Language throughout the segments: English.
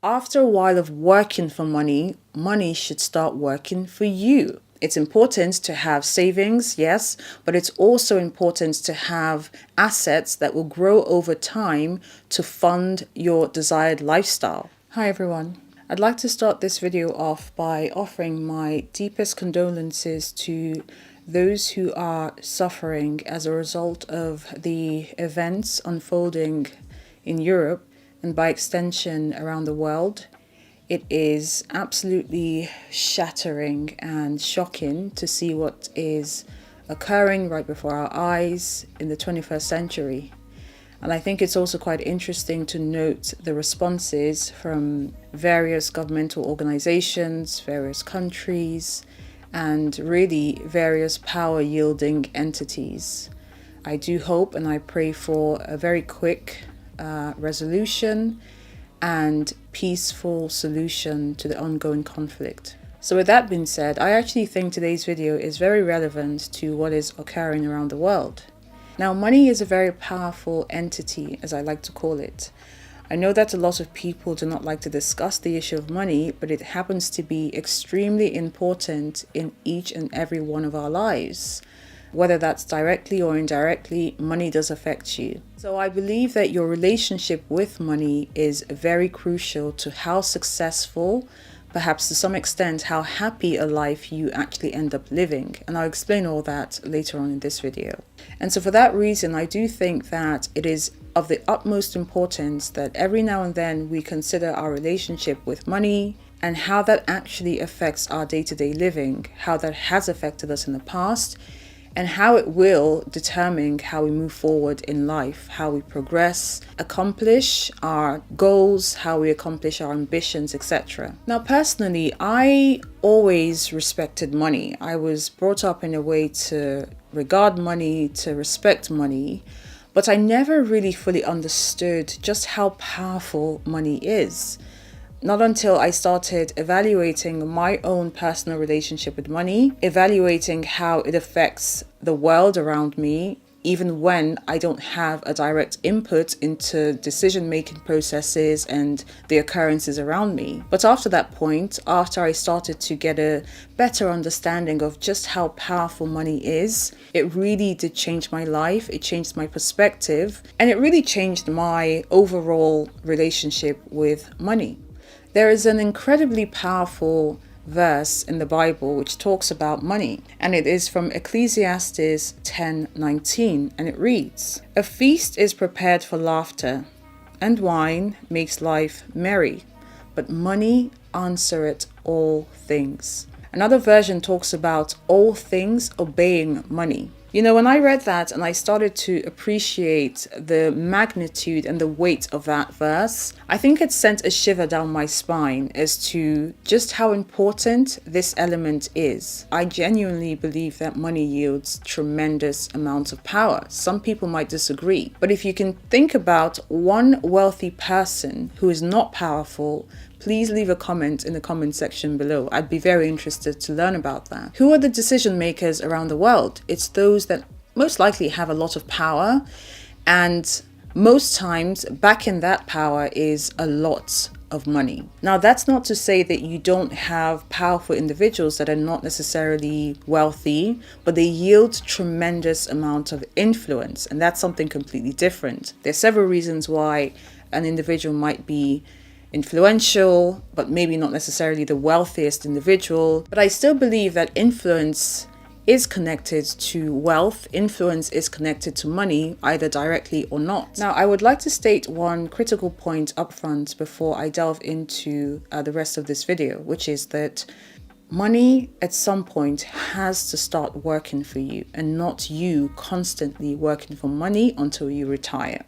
After a while of working for money, money should start working for you. It's important to have savings, yes, but it's also important to have assets that will grow over time to fund your desired lifestyle. Hi everyone. I'd like to start this video off by offering my deepest condolences to those who are suffering as a result of the events unfolding in Europe and by extension around the world. It is absolutely shattering and shocking to see what is occurring right before our eyes in the 21st century. And I think it's also quite interesting to note the responses from various governmental organizations, various countries, and really various power-yielding entities. I do hope and I pray for a very quick resolution and peaceful solution to the ongoing conflict. So with that being said, I actually think today's video is very relevant to what is occurring around the world. Now, money is a very powerful entity, as I like to call it. I know that a lot of people do not like to discuss the issue of money, but it happens to be extremely important in each and every one of our lives. Whether that's directly or indirectly, money does affect you. So I believe that your relationship with money is very crucial to how successful, perhaps to some extent, how happy a life you actually end up living. And I'll explain all that later on in this video. And so for that reason, I do think that it is of the utmost importance that every now and then we consider our relationship with money and how that actually affects our day-to-day living, how that has affected us in the past, and how it will determine how we move forward in life, how we progress, accomplish our goals, how we accomplish our ambitions, etc. Now, personally, I always respected money. I was brought up in a way to regard money, to respect money, but I never really fully understood just how powerful money is. Not until I started evaluating my own personal relationship with money, evaluating how it affects the world around me, even when I don't have a direct input into decision-making processes and the occurrences around me. But after that point, after I started to get a better understanding of just how powerful money is, it really did change my life, it changed my perspective, and it really changed my overall relationship with money. There is an incredibly powerful verse in the Bible which talks about money, and it is from Ecclesiastes 10:19, and it reads, "A feast is prepared for laughter, and wine makes life merry, but money answereth all things." Another version talks about all things obeying money. You know, when I read that and I started to appreciate the magnitude and the weight of that verse, I think it sent a shiver down my spine as to just how important this element is. I genuinely believe that money yields tremendous amounts of power. Some people might disagree, but if you can think about one wealthy person who is not powerful, please leave a comment in the comment section below. I'd be very interested to learn about that. Who are the decision makers around the world? It's those that most likely have a lot of power, and most times backing that power is a lot of money. Now, that's not to say that you don't have powerful individuals that are not necessarily wealthy, but they yield tremendous amount of influence, and that's something completely different. There's several reasons why an individual might be influential, but maybe not necessarily the wealthiest individual. But I still believe that influence is connected to wealth. Influence is connected to money, either directly or not. Now, I would like to state one critical point up front before I delve into the rest of this video, which is that money at some point has to start working for you, and not you constantly working for money until you retire.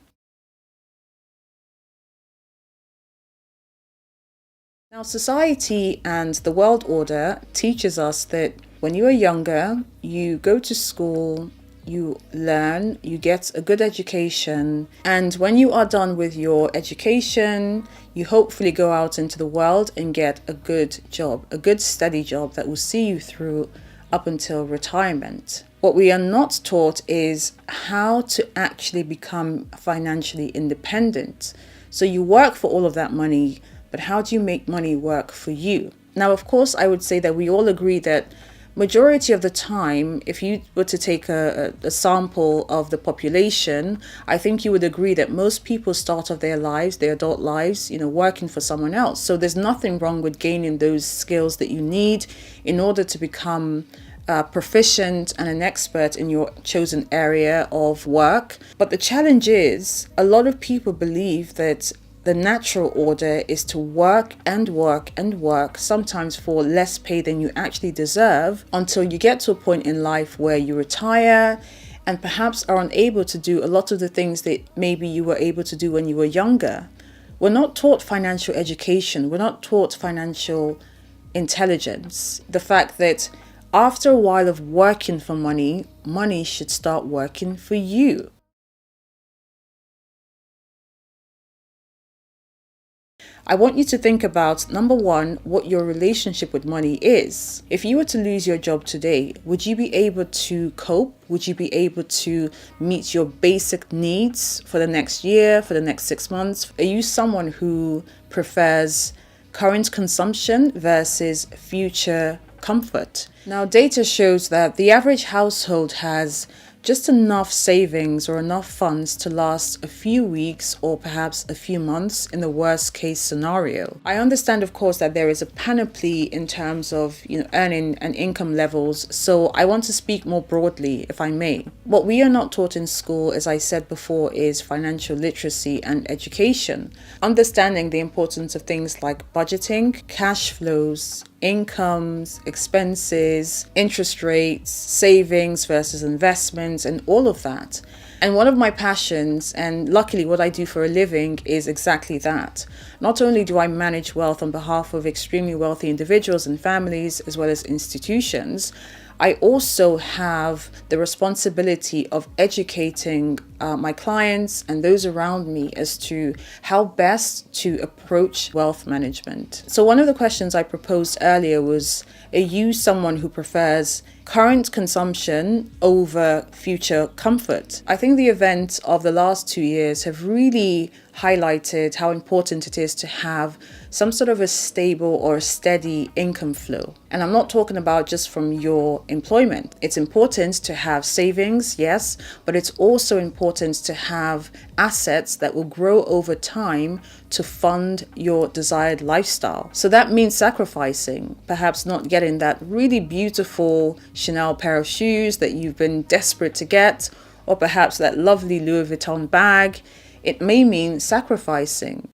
Now, society and the world order teaches us that when you are younger, you go to school, you learn, you get a good education, and when you are done with your education, you hopefully go out into the world and get a good job, a good steady job that will see you through up until retirement. What we are not taught is how to actually become financially independent. So you work for all of that money, but how do you make money work for you? Now, of course, I would say that we all agree that majority of the time, if you were to take a sample of the population, I think you would agree that most people start off their lives, their adult lives, working for someone else. So there's nothing wrong with gaining those skills that you need in order to become proficient and an expert in your chosen area of work. But the challenge is, a lot of people believe that the natural order is to work and work and work, sometimes for less pay than you actually deserve, until you get to a point in life where you retire and perhaps are unable to do a lot of the things that maybe you were able to do when you were younger. We're not taught financial education. We're not taught financial intelligence. The fact that after a while of working for money, money should start working for you. I want you to think about, number one, what your relationship with money is. If you were to lose your job today, would you be able to cope? Would you be able to meet your basic needs for the next year, for the next 6 months? Are you someone who prefers current consumption versus future comfort? Now, data shows that the average household has just enough savings or enough funds to last a few weeks or perhaps a few months in the worst case scenario. I understand, of course, that there is a panoply in terms of earning and income levels, so I want to speak more broadly, if I may. What we are not taught in school, as I said before, is financial literacy and education. Understanding the importance of things like budgeting, cash flows, incomes, expenses, interest rates, savings versus investments, and all of that. And one of my passions, and luckily what I do for a living, is exactly that. Not only do I manage wealth on behalf of extremely wealthy individuals and families, as well as institutions, I also have the responsibility of educating my clients and those around me as to how best to approach wealth management. So one of the questions I proposed earlier was, are you someone who prefers current consumption over future comfort? I think the events of the last 2 years have really highlighted how important it is to have some sort of a stable or a steady income flow. And I'm not talking about just from your employment. It's important to have savings, yes, but it's also important to have assets that will grow over time to fund your desired lifestyle. So that means sacrificing, perhaps not getting that really beautiful Chanel pair of shoes that you've been desperate to get, or perhaps that lovely Louis Vuitton bag. It may mean sacrificing.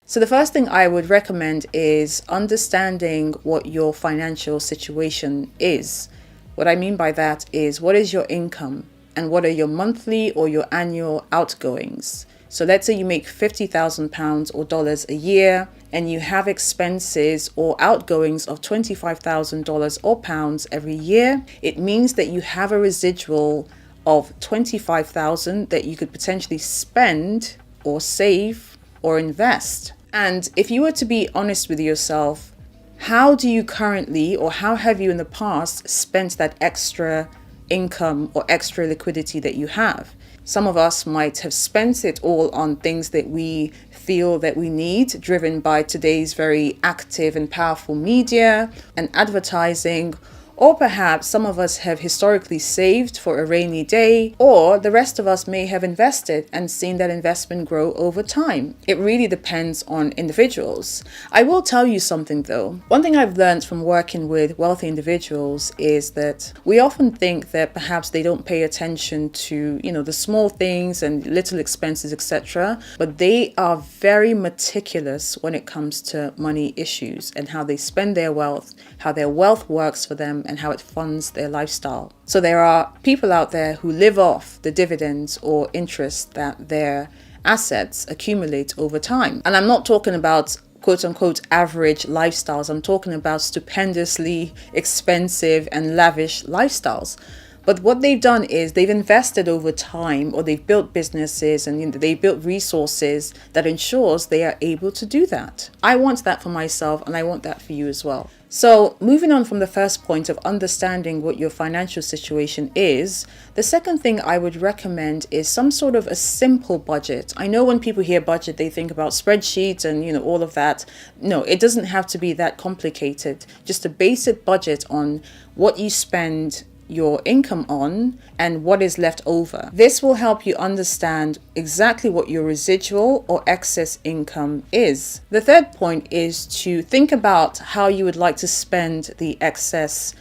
So the first thing I would recommend is understanding what your financial situation is. What I mean by that is, what is your income and what are your monthly or your annual outgoings? So let's say you make £50,000 or dollars a year and you have expenses or outgoings of $25,000 or pounds every year. It means that you have a residual of $25,000 that you could potentially spend or save or invest. And if you were to be honest with yourself, how do you currently, or how have you in the past spent that extra income or extra liquidity that you have? Some of us might have spent it all on things that we feel that we need, driven by today's very active and powerful media and advertising. Or perhaps some of us have historically saved for a rainy day, or the rest of us may have invested and seen that investment grow over time. It really depends on individuals. I will tell you something though. One thing I've learned from working with wealthy individuals is that we often think that perhaps they don't pay attention to, the small things and little expenses, etc. But they are very meticulous when it comes to money issues and how they spend their wealth, how their wealth works for them, and how it funds their lifestyle. So there are people out there who live off the dividends or interest that their assets accumulate over time. And I'm not talking about quote unquote average lifestyles. I'm talking about stupendously expensive and lavish lifestyles. But what they've done is they've invested over time, or they've built businesses and they built resources that ensures they are able to do that. I want that for myself and I want that for you as well. So, moving on from the first point of understanding what your financial situation is, the second thing I would recommend is some sort of a simple budget. I know when people hear budget, they think about spreadsheets and, all of that. No, it doesn't have to be that complicated. Just a basic budget on what you spend your income on and what is left over. This will help you understand exactly what your residual or excess income is. The third point is to think about how you would like to spend the excess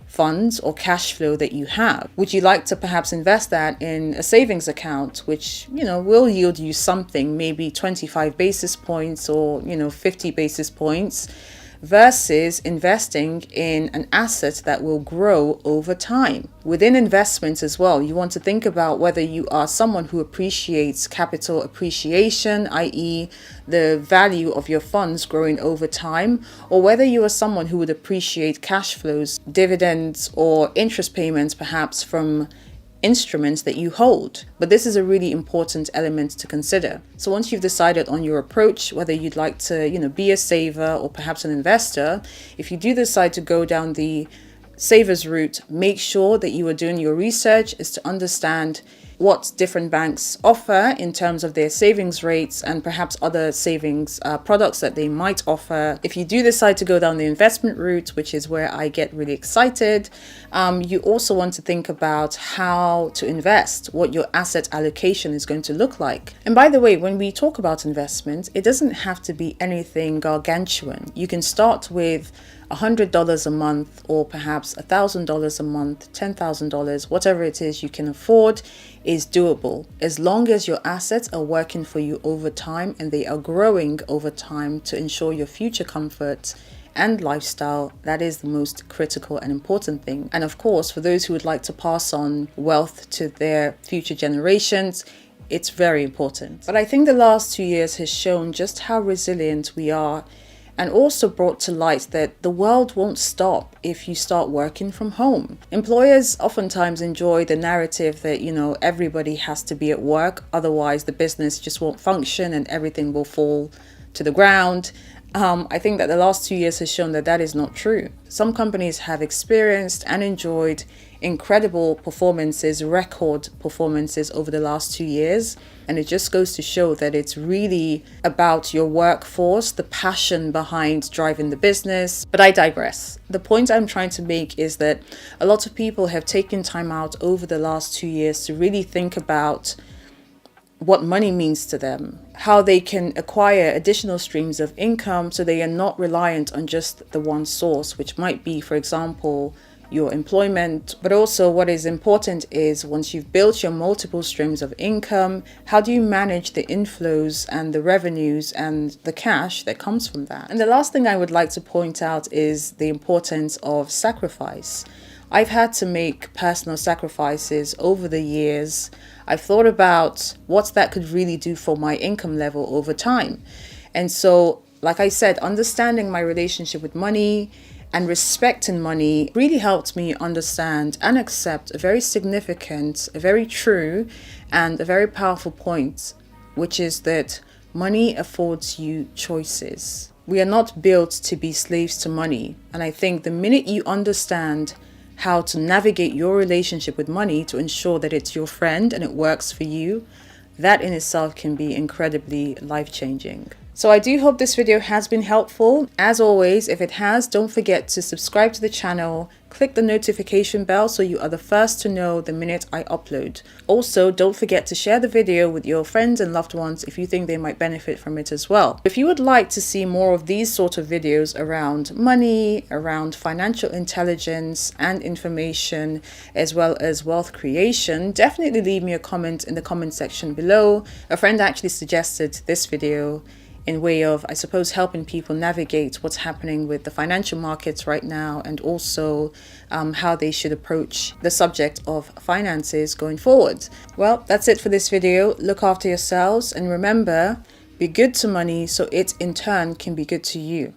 funds or cash flow that you have. Would you like to perhaps invest that in a savings account, which, will yield you something, maybe 25 basis points or, 50 basis points, versus investing in an asset that will grow over time? Within investments as well, you want to think about whether you are someone who appreciates capital appreciation, i.e. the value of your funds growing over time, or whether you are someone who would appreciate cash flows, dividends, or interest payments perhaps from instruments that you hold. But this is a really important element to consider. So once you've decided on your approach, whether you'd like to, be a saver or perhaps an investor, if you do decide to go down the savers route, make sure that you are doing your research is to understand what different banks offer in terms of their savings rates and perhaps other savings products that they might offer. If you do decide to go down the investment route, which is where I get really excited, you also want to think about how to invest, what your asset allocation is going to look like. And by the way, when we talk about investment, it doesn't have to be anything gargantuan. You can start with $100 a month or perhaps $1,000 a month, $10,000, whatever it is you can afford is doable, as long as your assets are working for you over time and they are growing over time to ensure your future comfort and lifestyle. That is the most critical and important thing. And of course, for those who would like to pass on wealth to their future generations, it's very important. But I think the last 2 years has shown just how resilient we are, and also brought to light that the world won't stop if you start working from home. Employers oftentimes enjoy the narrative that, everybody has to be at work, otherwise the business just won't function and everything will fall to the ground. I think that the last 2 years has shown that that is not true. Some companies have experienced and enjoyed incredible performances, record performances over the last 2 years. And it just goes to show that it's really about your workforce, the passion behind driving the business. But I digress. The point I'm trying to make is that a lot of people have taken time out over the last 2 years to really think about what money means to them, how they can acquire additional streams of income so they are not reliant on just the one source, which might be, for example, your employment. But also what is important is once you've built your multiple streams of income, how do you manage the inflows and the revenues and the cash that comes from that? And the last thing I would like to point out is the importance of sacrifice. I've had to make personal sacrifices over the years. I've thought about what that could really do for my income level over time. And so, like I said, understanding my relationship with money and respecting money really helped me understand and accept a very significant, a very true, and a very powerful point, which is that money affords you choices. We are not built to be slaves to money. And I think the minute you understand how to navigate your relationship with money to ensure that it's your friend and it works for you, that in itself can be incredibly life-changing. So I do hope this video has been helpful. As always, if it has, don't forget to subscribe to the channel, click the notification bell so you are the first to know the minute I upload. Also, don't forget to share the video with your friends and loved ones if you think they might benefit from it as well. If you would like to see more of these sort of videos around money, around financial intelligence and information, as well as wealth creation, definitely leave me a comment in the comment section below. A friend actually suggested this video in way of, I suppose, helping people navigate what's happening with the financial markets right now, and also how they should approach the subject of finances going forward. Well, that's it for this video. Look after yourselves and remember, be good to money so it in turn can be good to you.